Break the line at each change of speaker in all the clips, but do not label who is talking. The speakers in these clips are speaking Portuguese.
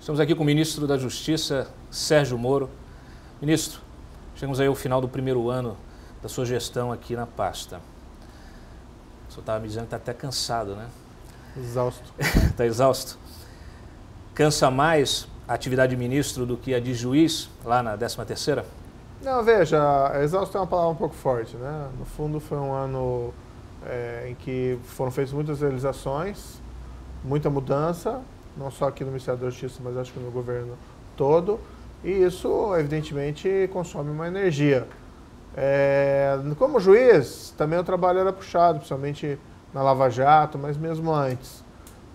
Estamos aqui com o ministro da Justiça, Sérgio Moro. Ministro, chegamos aí ao final do primeiro ano da sua gestão aqui na pasta. O senhor estava me dizendo que está até cansado, né?
Exausto.
Está exausto? Cansa mais a atividade de ministro do que a de juiz lá na 13ª?
Não, veja, exausto é uma palavra um pouco forte, né? No fundo foi um ano em que foram feitas muitas realizações, muita mudança, não só aqui no Ministério da Justiça, mas acho que no governo todo, e isso evidentemente consome uma energia. Como juiz, também o trabalho era puxado, principalmente na Lava Jato, mas mesmo antes.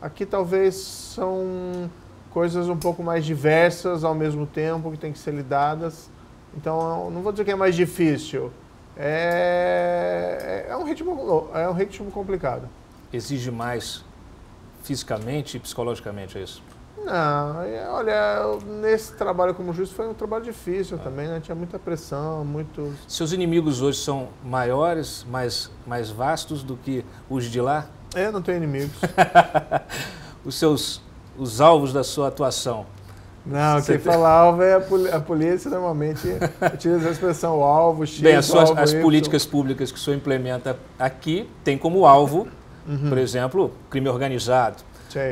Aqui talvez são coisas um pouco mais diversas ao mesmo tempo que têm que ser lidadas. Então, não vou dizer que é mais difícil, é um ritmo complicado.
Exige mais fisicamente e psicologicamente, é isso?
Não, olha, nesse trabalho como juiz foi um trabalho difícil também, né? Tinha muita pressão, muito...
Seus inimigos hoje são maiores, mais vastos do que os de lá?
Eu não tenho inimigos.
Os alvos da sua atuação?
Não, quem fala alvo é a polícia, normalmente utiliza a expressão alvo, X,
bem,
alvo,
as políticas públicas que o senhor implementa aqui tem como alvo, por exemplo, crime organizado.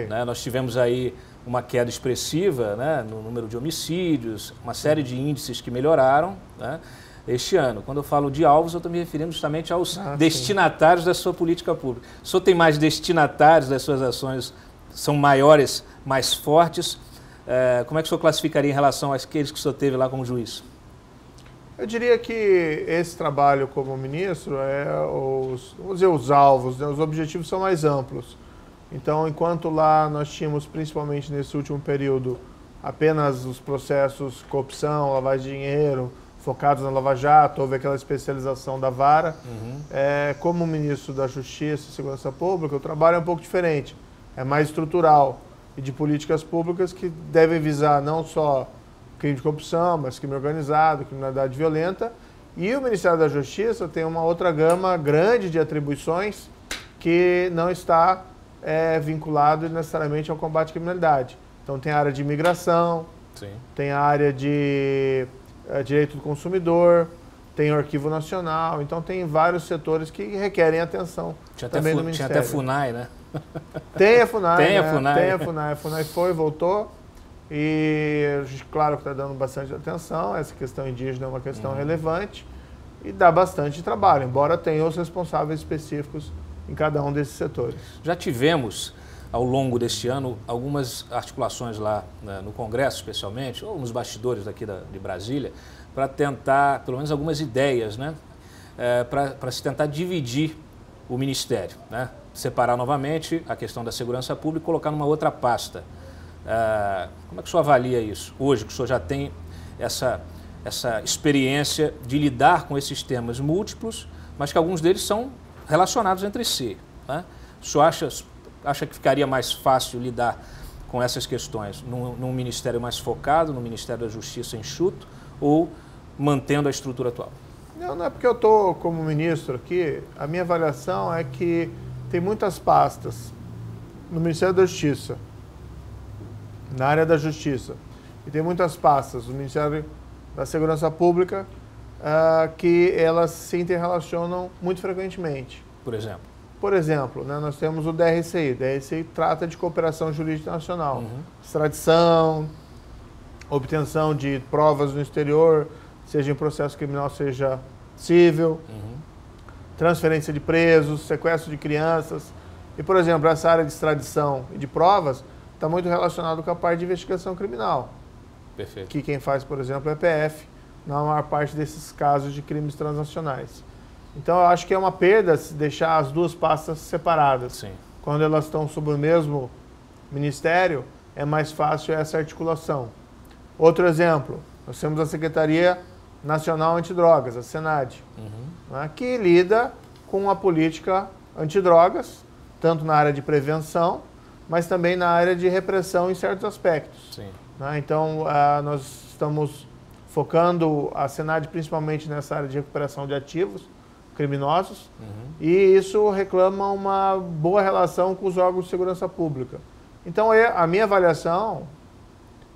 Né? Nós tivemos aí uma queda expressiva, né, no número de homicídios, uma série de índices que melhoraram, né, este ano. Quando eu falo de alvos, eu estou me referindo justamente aos destinatários da sua política pública. O senhor tem mais destinatários das suas ações, são maiores, mais fortes? Como é que o senhor classificaria em relação àqueles que o senhor teve lá como juiz?
Eu diria que esse trabalho como ministro vamos dizer, os alvos, né, os objetivos são mais amplos. Então, enquanto lá nós tínhamos, principalmente nesse último período, apenas os processos corrupção, lavagem de dinheiro, focados na Lava Jato, houve aquela especialização da vara. Como ministro da Justiça e Segurança Pública, o trabalho é um pouco diferente, é mais estrutural e de políticas públicas que devem visar não só crime de corrupção, mas crime organizado, criminalidade violenta. E o Ministério da Justiça tem uma outra gama grande de atribuições que não está vinculado necessariamente ao combate à criminalidade. Então tem a área de imigração, tem a área de direito do consumidor, tem o Arquivo Nacional, então tem vários setores que requerem atenção também do Ministério.
Tinha até FUNAI, né?
Tem a FUNAI,
tem a FUNAI.
Tem a FUNAI. A FUNAI foi, voltou, e a gente, claro que está dando bastante atenção, essa questão indígena é uma questão relevante e dá bastante trabalho, embora tenha os responsáveis específicos em cada um desses setores.
Já tivemos, ao longo deste ano, algumas articulações lá, né, no Congresso especialmente, ou nos bastidores daqui de Brasília, para tentar, pelo menos algumas ideias, né, para se tentar dividir o Ministério, né, separar novamente a questão da segurança pública e colocar numa outra pasta. Como é que o senhor avalia isso hoje, que o senhor já tem essa experiência de lidar com esses temas múltiplos, mas que alguns deles são relacionados entre si, né? O senhor acha que ficaria mais fácil lidar com essas questões num ministério mais focado, no Ministério da Justiça enxuto, ou mantendo a estrutura atual?
Não é porque eu estou como ministro aqui, a minha avaliação é que tem muitas pastas no Ministério da Justiça, na área da Justiça, e tem muitas pastas no Ministério da Segurança Pública que elas se interrelacionam muito frequentemente.
Por exemplo?
Por exemplo, né, nós temos o DRCI. O DRCI trata de cooperação jurídica internacional, extradição, obtenção de provas no exterior, seja em processo criminal, seja civil, transferência de presos, sequestro de crianças. E, por exemplo, essa área de extradição e de provas está muito relacionado com a parte de investigação criminal.
Perfeito.
Que quem faz, por exemplo, é a PF, na maior parte desses casos de crimes transnacionais. Então, eu acho que é uma perda se deixar as duas pastas separadas.
Sim.
Quando elas estão sob o mesmo ministério, é mais fácil essa articulação. Outro exemplo, nós temos a Secretaria Nacional Antidrogas, a SENAD, né, que lida com a política antidrogas, tanto na área de prevenção, mas também na área de repressão em certos aspectos.
Sim.
Né? Então, nós estamos focando a SENAD principalmente nessa área de recuperação de ativos criminosos, e isso reclama uma boa relação com os órgãos de segurança pública. Então, a minha avaliação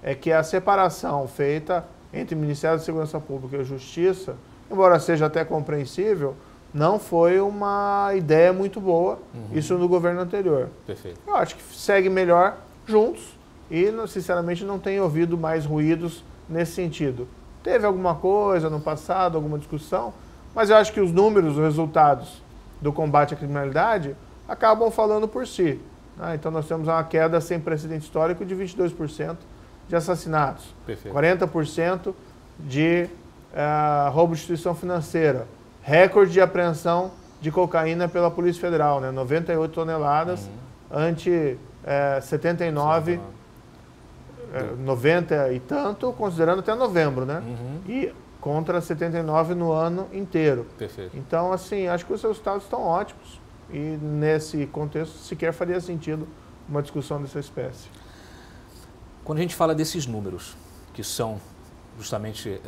é que a separação feita entre o Ministério da Segurança Pública e a Justiça, embora seja até compreensível, não foi uma ideia muito boa, isso no governo anterior.
Perfeito.
Eu acho que segue melhor juntos e, sinceramente, não tenho ouvido mais ruídos nesse sentido. Teve alguma coisa no passado, alguma discussão, mas eu acho que os números, os resultados do combate à criminalidade acabam falando por si. Então nós temos uma queda sem precedente histórico de 22% de assassinatos,
Perfeito.
40% de roubo de instituição financeira, recorde de apreensão de cocaína pela Polícia Federal, 98 toneladas ante 79, 90 e tanto, considerando até novembro, e contra 79 no ano inteiro.
Perfeito.
Então, assim, acho que os resultados estão ótimos e nesse contexto sequer faria sentido uma discussão dessa espécie.
Quando a gente fala desses números, que são justamente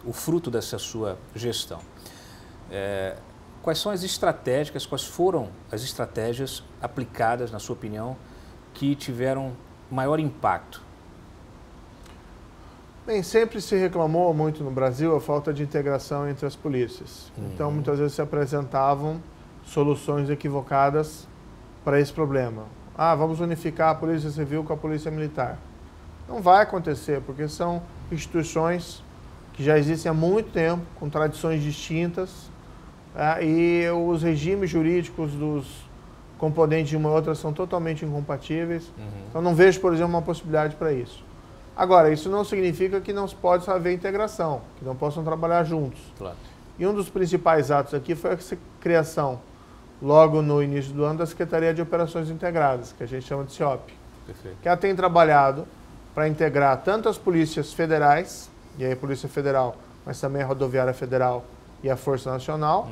o fruto dessa sua gestão, quais são as estratégicas, quais foram as estratégias aplicadas, na sua opinião, que tiveram maior impacto?
Bem, sempre se reclamou muito no Brasil a falta de integração entre as polícias. Então, muitas vezes se apresentavam soluções equivocadas para esse problema. Vamos unificar a Polícia Civil com a Polícia Militar. Não vai acontecer, porque são instituições que já existem há muito tempo, com tradições distintas, e os regimes jurídicos dos componentes de uma e outra são totalmente incompatíveis. Então, não vejo, por exemplo, uma possibilidade para isso. Agora, isso não significa que não possa haver integração, que não possam trabalhar juntos.
Claro.
E um dos principais atos aqui foi a criação, logo no início do ano, da Secretaria de Operações Integradas, que a gente chama de SEOP.
Perfeito.
Que ela tem trabalhado para integrar tanto as polícias federais, e aí a Polícia Federal, mas também a Rodoviária Federal e a Força Nacional,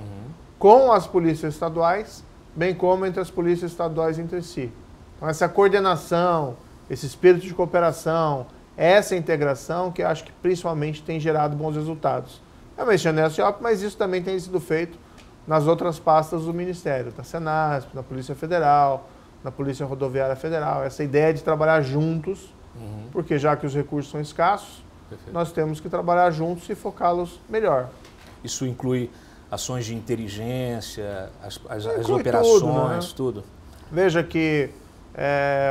com as polícias estaduais, bem como entre as polícias estaduais entre si. Então, essa coordenação, esse espírito de cooperação, essa integração que eu acho que principalmente tem gerado bons resultados. Eu mencionei a SEOP, mas isso também tem sido feito nas outras pastas do Ministério, na Senasp, na Polícia Federal, na Polícia Rodoviária Federal. Essa ideia de trabalhar juntos, porque já que os recursos são escassos,
Perfeito.
nós temos que trabalhar juntos e focá-los melhor.
Isso inclui ações de inteligência, as
Inclui
operações,
tudo,
tudo?
Veja que,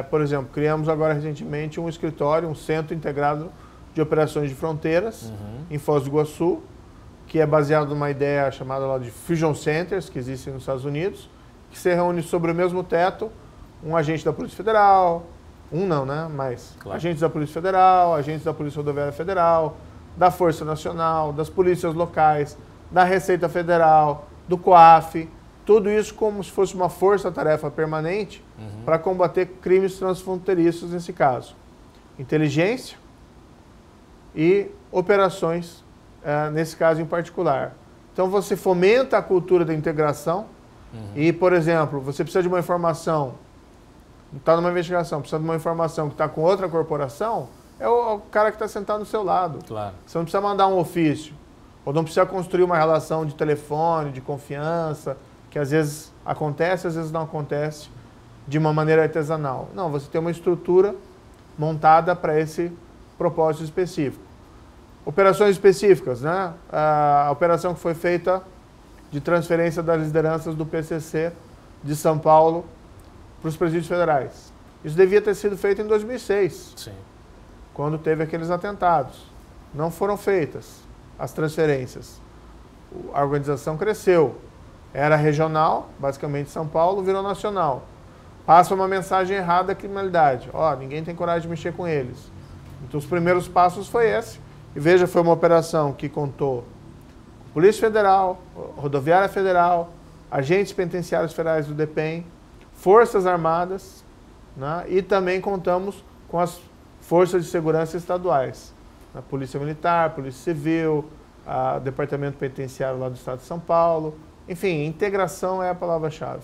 por exemplo, criamos agora recentemente um escritório, um centro integrado de operações de fronteiras em Foz do Iguaçu, que é baseado numa ideia chamada lá de Fusion Centers, que existe nos Estados Unidos, que se reúne sobre o mesmo teto um agente da Polícia Federal, mas
claro,
agentes da Polícia Federal, agentes da Polícia Rodoviária Federal, da Força Nacional, das polícias locais, da Receita Federal, do COAF, tudo isso como se fosse uma força-tarefa permanente para combater crimes transfronteiriços nesse caso. Inteligência e operações, nesse caso em particular. Então você fomenta a cultura da integração e, por exemplo, você precisa de uma informação, está numa investigação, precisa de uma informação que está com outra corporação, é o cara que está sentado do seu lado.
Claro.
Você não precisa mandar um ofício, ou não precisa construir uma relação de telefone, de confiança, que às vezes acontece, às vezes não acontece de uma maneira artesanal. Não, você tem uma estrutura montada para esse propósito específico. Operações específicas, a operação que foi feita de transferência das lideranças do PCC de São Paulo para os presídios federais. Isso devia ter sido feito em 2006,
Sim.
quando teve aqueles atentados. Não foram feitas as transferências. A organização cresceu. Era regional, basicamente São Paulo, virou nacional. Passa uma mensagem errada à criminalidade. Ninguém tem coragem de mexer com eles. Então os primeiros passos foi esse. E veja, foi uma operação que contou com Polícia Federal, Rodoviária Federal, agentes penitenciários federais do DEPEN, Forças Armadas, e também contamos com as forças de segurança estaduais. A Polícia Militar, Polícia Civil, o Departamento Penitenciário lá do Estado de São Paulo. Enfim, integração é a palavra-chave.